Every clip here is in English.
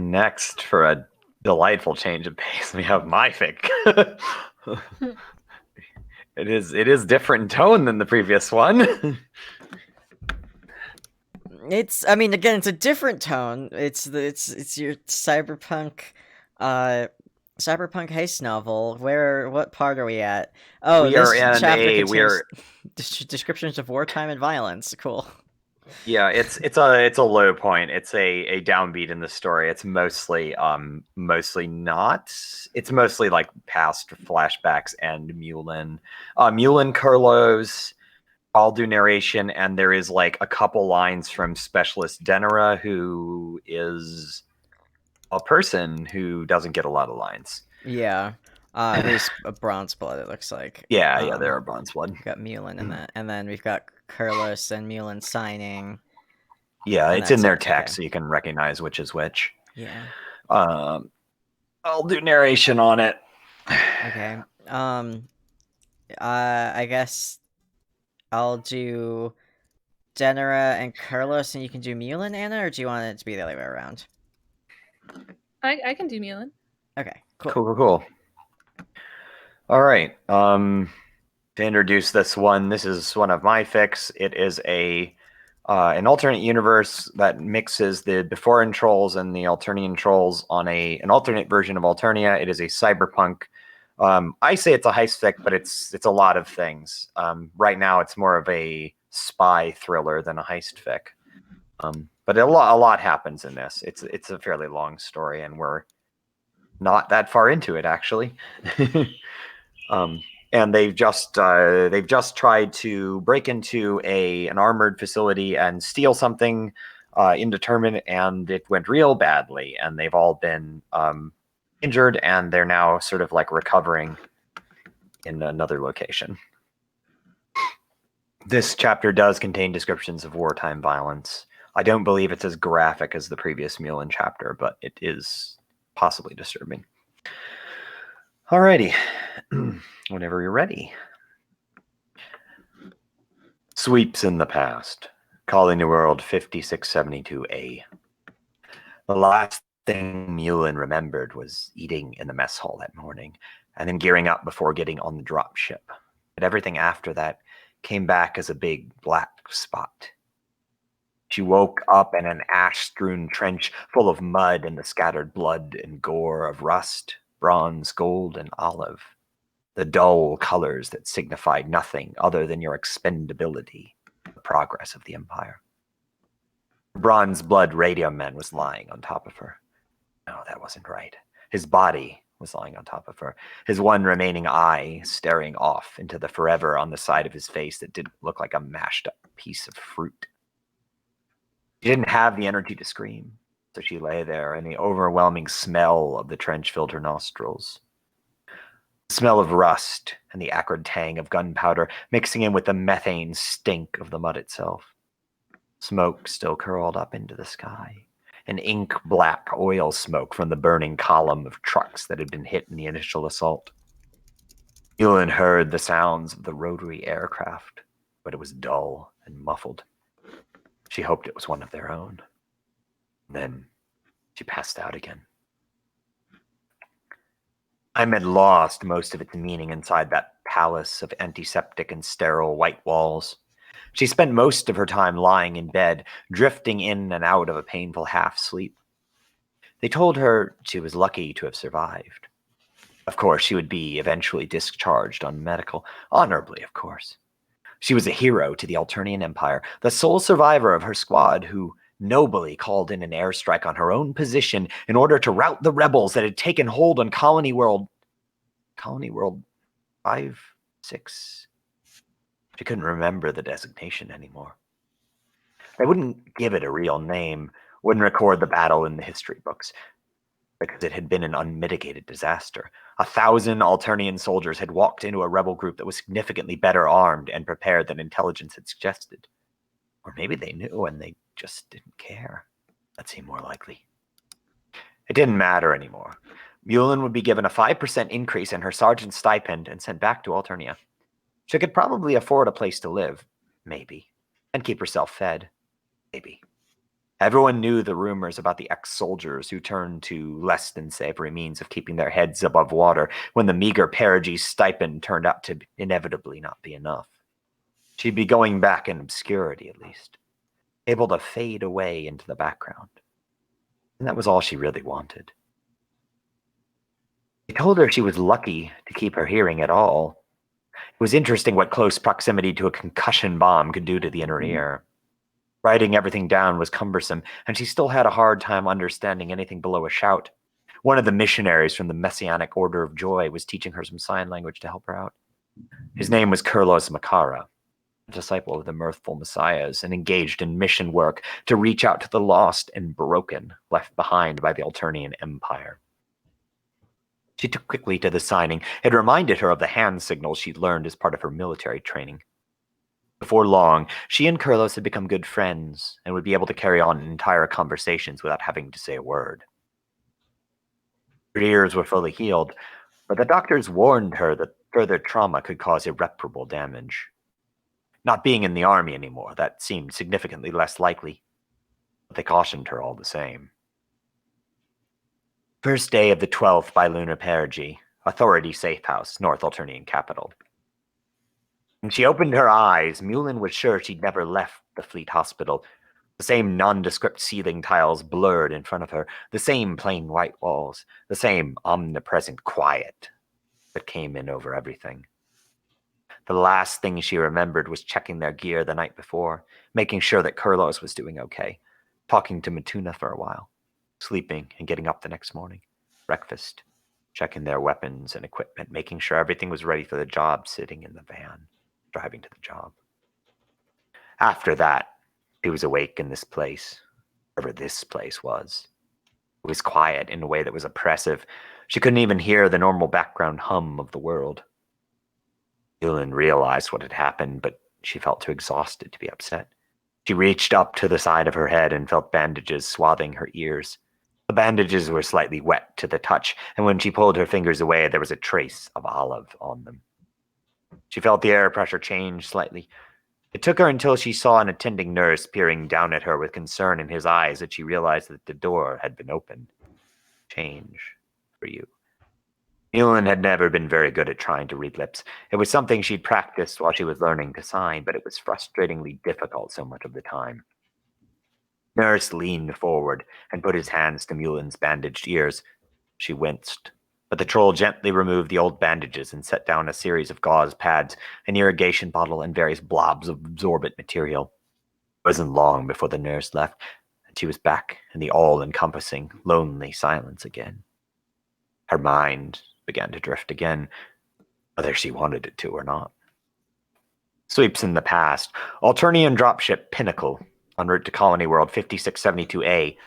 Next, for a delightful change of pace, we have my fic. It is different in tone than the previous one. I mean, again, it's a different tone. It's your cyberpunk, cyberpunk heist novel. What part are we at? Oh, we are this in chapter a we contains are descriptions of wartime and violence. Cool. Yeah, it's a low point. It's a downbeat in the story. It's mostly not. It's mostly like past flashbacks and Mulin Kurlos. I'll do narration, and there is like a couple lines from Specialist Denera, who is a person who doesn't get a lot of lines. Yeah. Who's a bronze blood? It looks like. Yeah, they're a bronze blood. We've got Mulin in that, and then we've got Kurlos and Mulin signing. Yeah, And it's in that's their it. text, Okay. so you can recognize which is which. Yeah. Um, I'll do narration on it. Okay. I guess I'll do Denera and Kurlos, and you can do Mulin, Anna, or do you want it to be the other way around? I can do Mulin. Okay, cool. Cool. All right. To introduce this one, this is one of my fics. It is an alternate universe that mixes the Beforean trolls and the Alternian trolls on an alternate version of Alternia. It is a cyberpunk. I say it's a heist fic, but it's a lot of things. Right now, it's more of a spy thriller than a heist fic. But a lot happens in this. It's a fairly long story, and we're not that far into it actually. And they've just tried to break into an armored facility and steal something indeterminate, and it went real badly, and they've all been injured, and they're now sort of like recovering in another location. This chapter does contain descriptions of wartime violence. I don't believe it's as graphic as the previous Mulin chapter, but it is possibly disturbing. Alrighty. Whenever you're ready. Sweeps in the past. Calling the world 5672A. The last thing Mulin remembered was eating in the mess hall that morning, and then gearing up before getting on the drop ship. But everything after that came back as a big black spot. She woke up in an ash-strewn trench full of mud and the scattered blood and gore of rust, bronze, gold, and olive. The dull colors that signified nothing other than your expendability, the progress of the Empire. Bronze blood radium man was lying on top of her. No, that wasn't right. His body was lying on top of her, his one remaining eye staring off into the forever on the side of his face that didn't look like a mashed up piece of fruit. She didn't have the energy to scream, so she lay there, and the overwhelming smell of the trench filled her nostrils. The smell of rust and the acrid tang of gunpowder mixing in with the methane stink of the mud itself. Smoke still curled up into the sky, an ink-black oil smoke from the burning column of trucks that had been hit in the initial assault. Ewan heard the sounds of the rotary aircraft, but it was dull and muffled. She hoped it was one of their own. Then she passed out again. Time had lost most of its meaning inside that palace of antiseptic and sterile white walls. She spent most of her time lying in bed, drifting in and out of a painful half-sleep. They told her she was lucky to have survived. Of course, she would be eventually discharged on medical, honorably, of course. She was a hero to the Alternian Empire, the sole survivor of her squad who nobly called in an airstrike on her own position in order to rout the rebels that had taken hold on Colony World 5, 6. She couldn't remember the designation anymore. They wouldn't give it a real name, wouldn't record the battle in the history books, because it had been an unmitigated disaster. 1,000 Alternian soldiers had walked into a rebel group that was significantly better armed and prepared than intelligence had suggested. Or maybe they knew and they just didn't care. That seemed more likely. It didn't matter anymore. Mulin would be given a 5% increase in her sergeant's stipend and sent back to Alternia. She could probably afford a place to live, maybe, and keep herself fed, maybe. Everyone knew the rumors about the ex-soldiers who turned to less than savory means of keeping their heads above water when the meager perigee stipend turned out to inevitably not be enough. She'd be going back in obscurity, at least, able to fade away into the background. And that was all she really wanted. They told her she was lucky to keep her hearing at all. It was interesting what close proximity to a concussion bomb could do to the inner ear. Writing everything down was cumbersome, and she still had a hard time understanding anything below a shout. One of the missionaries from the Messianic Order of Joy was teaching her some sign language to help her out. His name was Kurlos Makara, a disciple of the Mirthful Messiahs, and engaged in mission work to reach out to the lost and broken left behind by the Alternian Empire. She took quickly to the signing. It reminded her of the hand signals she'd learned as part of her military training. Before long, she and Kurlos had become good friends and would be able to carry on entire conversations without having to say a word. Her ears were fully healed, but the doctors warned her that further trauma could cause irreparable damage. Not being in the army anymore, that seemed significantly less likely, but they cautioned her all the same. First day of the 12th bilunar perigee, Authority Safe House, North Alternian capital. When she opened her eyes, Mulin was sure she'd never left the Fleet Hospital. The same nondescript ceiling tiles blurred in front of her, the same plain white walls, the same omnipresent quiet that came in over everything. The last thing she remembered was checking their gear the night before, making sure that Kurlos was doing okay, talking to Matuna for a while, sleeping and getting up the next morning, breakfast, checking their weapons and equipment, making sure everything was ready for the job, sitting in the van, driving to the job. After that, she was awake in this place, wherever this place was. It was quiet in a way that was oppressive. She couldn't even hear the normal background hum of the world. Yulin realized what had happened, but she felt too exhausted to be upset. She reached up to the side of her head and felt bandages swathing her ears. The bandages were slightly wet to the touch, and when she pulled her fingers away, there was a trace of olive on them. She felt the air pressure change slightly. It took her until she saw an attending nurse peering down at her with concern in his eyes that she realized that the door had been opened. Change for you. Mulin had never been very good at trying to read lips. It was something she'd practiced while she was learning to sign, but it was frustratingly difficult so much of the time. Nurse leaned forward and put his hands to Mulin's bandaged ears. She winced, but the troll gently removed the old bandages and set down a series of gauze pads, an irrigation bottle, and various blobs of absorbent material. It wasn't long before the nurse left, and she was back in the all-encompassing, lonely silence again. Her mind began to drift again, whether she wanted it to or not. Sweeps in the past. Alternian dropship Pinnacle, en route to Colony World 5672A.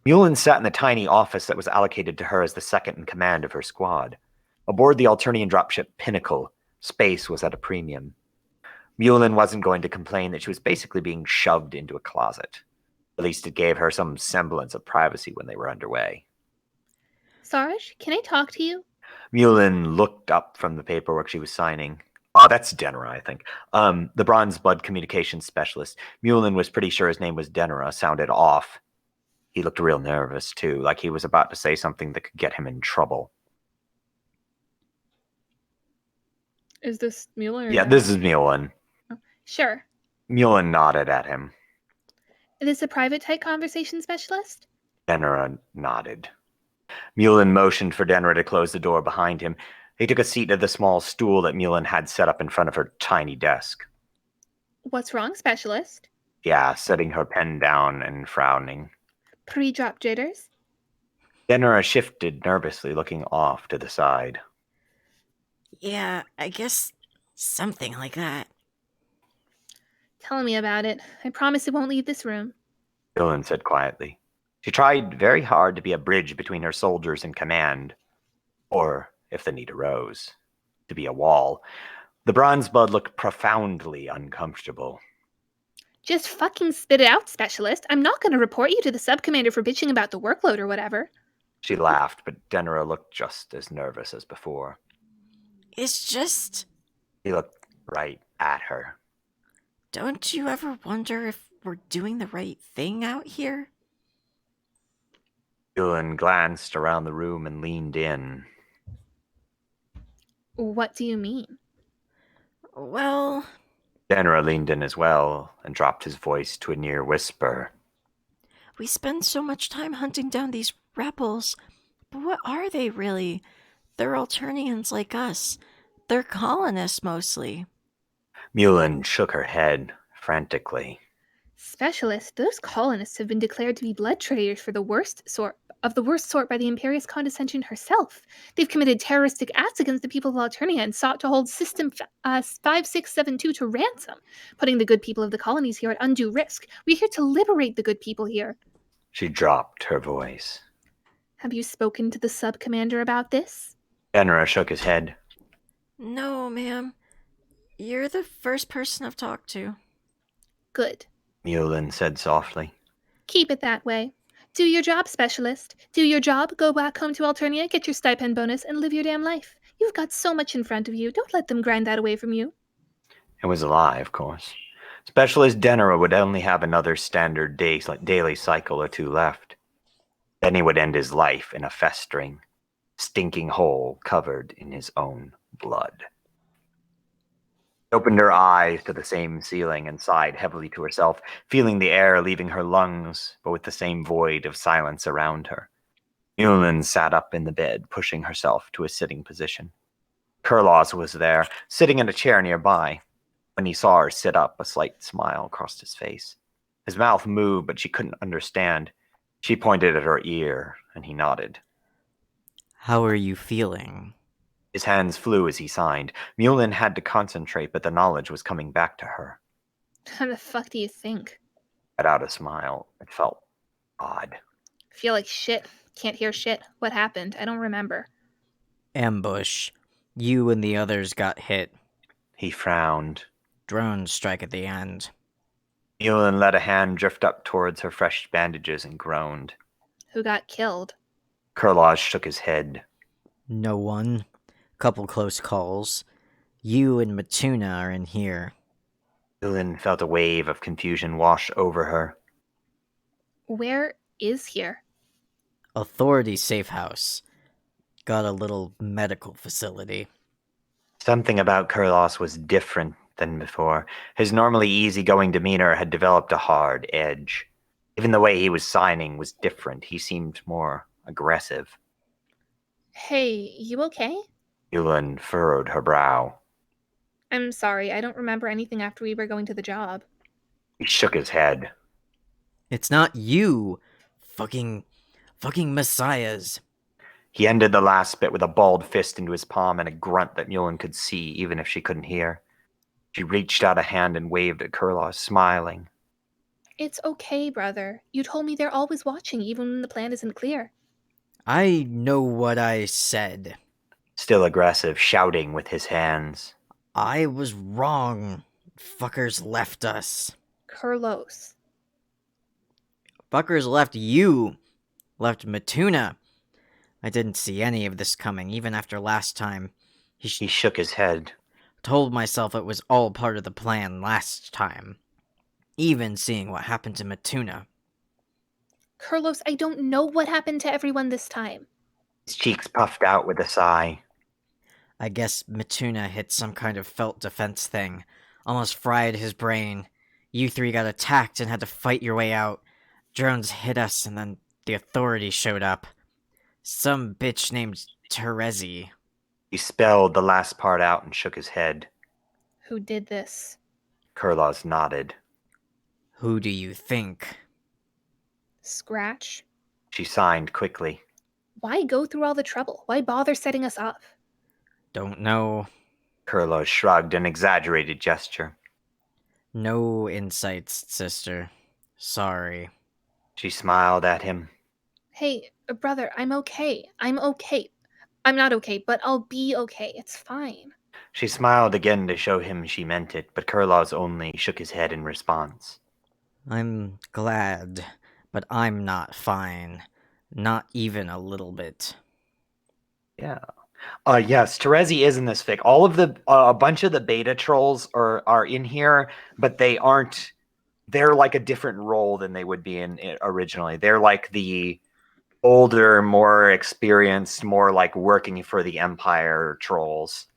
Mulin sat in the tiny office that was allocated to her as the second in command of her squad. Aboard the Alternian dropship Pinnacle, space was at a premium. Mulin wasn't going to complain that she was basically being shoved into a closet. At least it gave her some semblance of privacy when they were underway. Sarge, can I talk to you? Mulin looked up from the paperwork she was signing. Oh, that's Denera, I think. The Bronze Blood Communications Specialist. Mulin was pretty sure his name was Denera, sounded off. He looked real nervous, too, like he was about to say something that could get him in trouble. Is this Mueller? Yeah, this is Mulin. Oh, sure. Mulin nodded at him. Is this a private type conversation specialist? Denera nodded. Mulin motioned for Denera to close the door behind him. He took a seat at the small stool that Mulin had set up in front of her tiny desk. What's wrong, specialist? Yeah, setting her pen down and frowning. Pre-drop jitters? Denera shifted nervously, looking off to the side. Yeah, I guess something like that. Tell me about it. I promise it won't leave this room. Dylan said quietly. She tried very hard to be a bridge between her soldiers and command. Or, if the need arose, to be a wall. The Bronze Blood looked profoundly uncomfortable. Just fucking spit it out, specialist. I'm not going to report you to the subcommander for bitching about the workload or whatever. She laughed, but Denera looked just as nervous as before. It's just... He looked right at her. Don't you ever wonder if we're doing the right thing out here? Mulin glanced around the room and leaned in. What do you mean? Well, Denra leaned in as well and dropped his voice to a near whisper. we spend so much time hunting down these rebels, but what are they really? They're Alternians like us. They're colonists mostly. Mulin shook her head frantically. Specialist, those colonists have been declared to be blood traitors for the worst sort by the Imperious Condescension herself. They've committed terroristic acts against the people of Alternia and sought to hold System 5672 to ransom, putting the good people of the colonies here at undue risk. We're here to liberate the good people here. She dropped her voice. Have you spoken to the sub-commander about this? Denra shook his head. No, ma'am. You're the first person I've talked to. Good. Mulin said softly. Keep it that way. Do your job, Specialist. Do your job, go back home to Alternia, get your stipend bonus, and live your damn life. You've got so much in front of you. Don't let them grind that away from you. It was a lie, of course. Specialist Denra would only have another standard daily cycle or two left. Then he would end his life in a festering, stinking hole covered in his own blood. She opened her eyes to the same ceiling and sighed heavily to herself, feeling the air leaving her lungs, but with the same void of silence around her. Mulin sat up in the bed, pushing herself to a sitting position. Kurlos was there, sitting in a chair nearby. When he saw her sit up, a slight smile crossed his face. His mouth moved, but she couldn't understand. She pointed at her ear, and he nodded. How are you feeling? His hands flew as he signed. Mulin had to concentrate, but the knowledge was coming back to her. How the fuck do you think? Without a smile, it felt odd. Feel like shit. Can't hear shit. What happened? I don't remember. Ambush. You and the others got hit. He frowned. Drone strike at the end. Mulin let a hand drift up towards her fresh bandages and groaned. Who got killed? Kurlaj shook his head. No one. Couple close calls. You and Matuna are in here. Mulin felt a wave of confusion wash over her. Where is here? Authority safe house. Got a little medical facility. Something about Kurlos was different than before. His normally easygoing demeanor had developed a hard edge. Even the way he was signing was different. He seemed more aggressive. Hey, you okay? Mulin furrowed her brow. I'm sorry, I don't remember anything after we were going to the job. He shook his head. It's not you! Fucking messiahs. He ended the last bit with a balled fist into his palm and a grunt that Mulin could see, even if she couldn't hear. She reached out a hand and waved at Kurlos, smiling. It's okay, brother. You told me they're always watching, even when the plan isn't clear. I know what I said. Still aggressive, shouting with his hands. I was wrong. Fuckers left us. Kurlos. Fuckers left you. Left Matuna. I didn't see any of this coming, even after last time. He shook his head. Told myself it was all part of the plan last time. Even seeing what happened to Matuna. Kurlos, I don't know what happened to everyone this time. His cheeks puffed out with a sigh. I guess Matuna hit some kind of felt defense thing. Almost fried his brain. You three got attacked and had to fight your way out. Drones hit us and then the authorities showed up. Some bitch named Terezi. He spelled the last part out and shook his head. Who did this? Kurlos nodded. Who do you think? Scratch? She signed quickly. Why go through all the trouble? Why bother setting us up? Don't know. Kurlos shrugged an exaggerated gesture. No insights, sister. Sorry. She smiled at him. Hey, brother, I'm okay. I'm okay. I'm not okay, but I'll be okay. It's fine. She smiled again to show him she meant it, but Kurlos only shook his head in response. I'm glad, but I'm not fine. Not even a little bit. Yeah. Yes, Terezi is in this fic. All of the a bunch of the beta trolls are in here, but they aren't they're like a different role than they would be in originally. They're like the older, more experienced, more like working for the Empire trolls,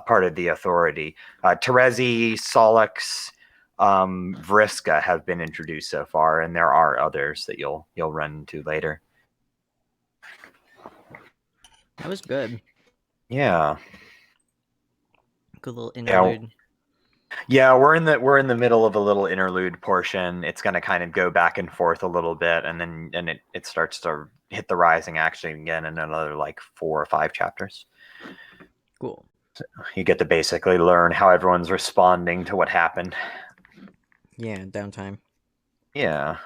part of the Authority. Terezi, Solix, Vriska have been introduced so far, and there are others that you'll run into later. That was good. Yeah. Good little interlude. Yeah, we're in the middle of a little interlude portion. It's going to kind of go back and forth a little bit, and then it starts to hit the rising action again in another like 4 or 5 chapters. Cool. So you get to basically learn how everyone's responding to what happened. Yeah, downtime. Yeah.